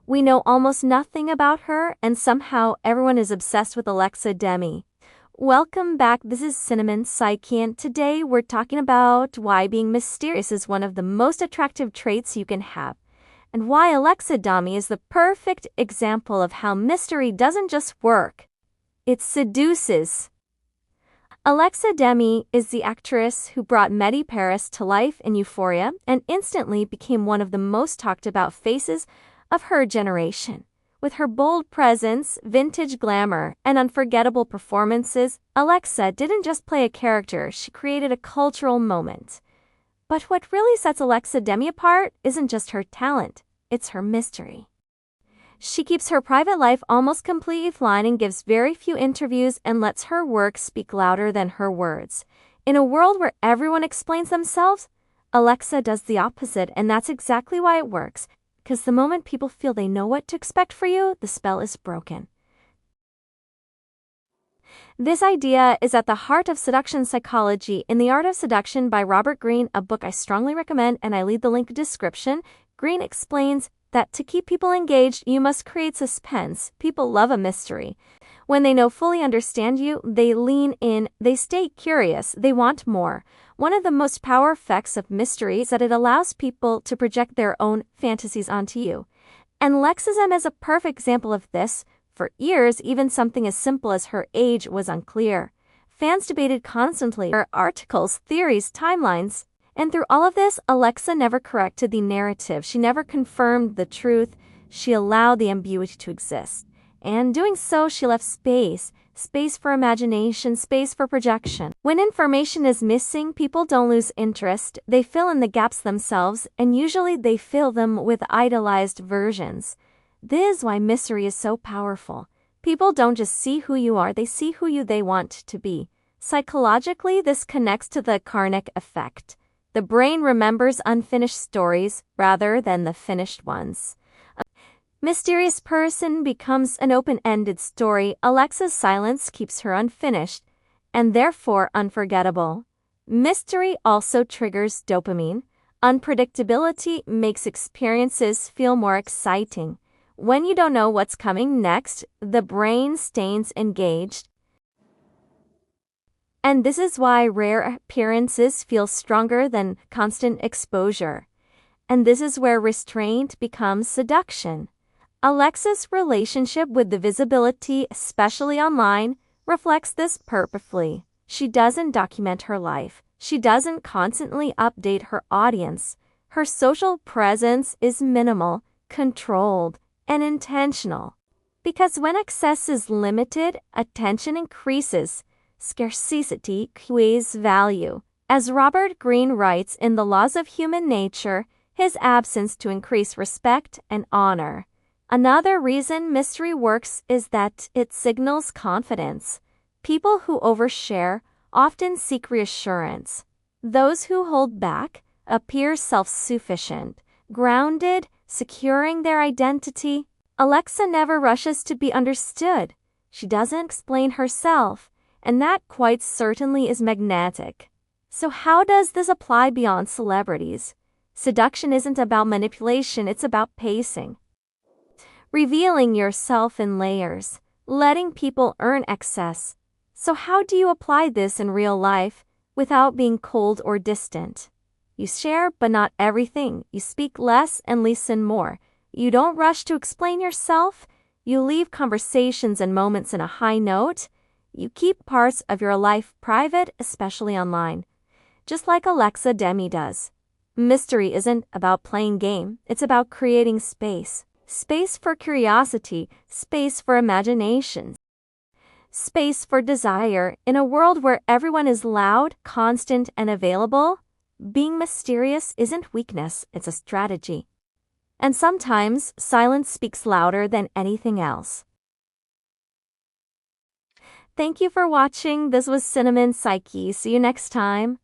We know almost nothing about her, and somehow everyone is obsessed with Alexa Demi. Welcome back, this is Cinema&Psyche, and today we're talking about why being mysterious is one of the most attractive traits you can have, and why Alexa Demi is the perfect example of how mystery doesn't just work, it seduces. Alexa Demi is the actress who brought Maddy Perez to life in Euphoria and instantly became one of the most talked about faces of her generation. With her bold presence, vintage glamour, and unforgettable performances, Alexa didn't just play a character, she created a cultural moment. But what really sets Alexa Demi apart isn't just her talent, it's her mystery. She keeps her private life almost completely offline and gives very few interviews and lets her work speak louder than her words. In a world where everyone explains themselves, Alexa does the opposite, and that's exactly why it works. Because the moment people feel they know what to expect for you, the spell is broken. This idea is at the heart of seduction psychology in The Art of Seduction by Robert Greene, a book I strongly recommend, and I leave the link in the description. Greene explains that to keep people engaged, you must create suspense. People love a mystery. When they fully understand you, they lean in, they stay curious, they want more. One of the most powerful effects of mystery is that it allows people to project their own fantasies onto you. And Alexa Demi is a perfect example of this. For years, even something as simple as her age was unclear. Fans debated constantly her articles, theories, timelines. And through all of this, Alexa never corrected the narrative. She never confirmed the truth. She allowed the ambiguity to exist. And doing so, she left space for imagination, space for projection. When information is missing, people don't lose interest. They fill in the gaps themselves, and usually they fill them with idealized versions. This is why mystery is so powerful. People don't just see who you are, they see who they want to be. Psychologically, this connects to the Carnac effect. The brain remembers unfinished stories rather than the finished ones. A mysterious person becomes an open-ended story. Alexa's silence keeps her unfinished and therefore unforgettable. Mystery also triggers dopamine. Unpredictability makes experiences feel more exciting. When you don't know what's coming next, the brain stays engaged. And this is why rare appearances feel stronger than constant exposure. And this is where restraint becomes seduction. Alexa's relationship with the visibility, especially online, reflects this perfectly. She doesn't document her life. She doesn't constantly update her audience. Her social presence is minimal, controlled, and intentional. Because when access is limited, attention increases. Scarcity creates value. As Robert Greene writes in The Laws of Human Nature, his absence to increase respect and honor. Another reason mystery works is that it signals confidence. People who overshare often seek reassurance. Those who hold back appear self-sufficient, grounded, securing their identity. Alexa never rushes to be understood. She doesn't explain herself. And that quite certainly is magnetic. So how does this apply beyond celebrities? Seduction isn't about manipulation, it's about pacing. Revealing yourself in layers, letting people earn access. So how do you apply this in real life without being cold or distant? You share, but not everything. You speak less and listen more. You don't rush to explain yourself. You leave conversations and moments in a high note. You keep parts of your life private, especially online, just like Alexa Demi does. Mystery isn't about playing game, it's about creating space. Space for curiosity, space for imagination, space for desire. In a world where everyone is loud, constant, and available, being mysterious isn't weakness, it's a strategy. And sometimes, silence speaks louder than anything else. Thank you for watching. This was Cinema&Psyche. See you next time.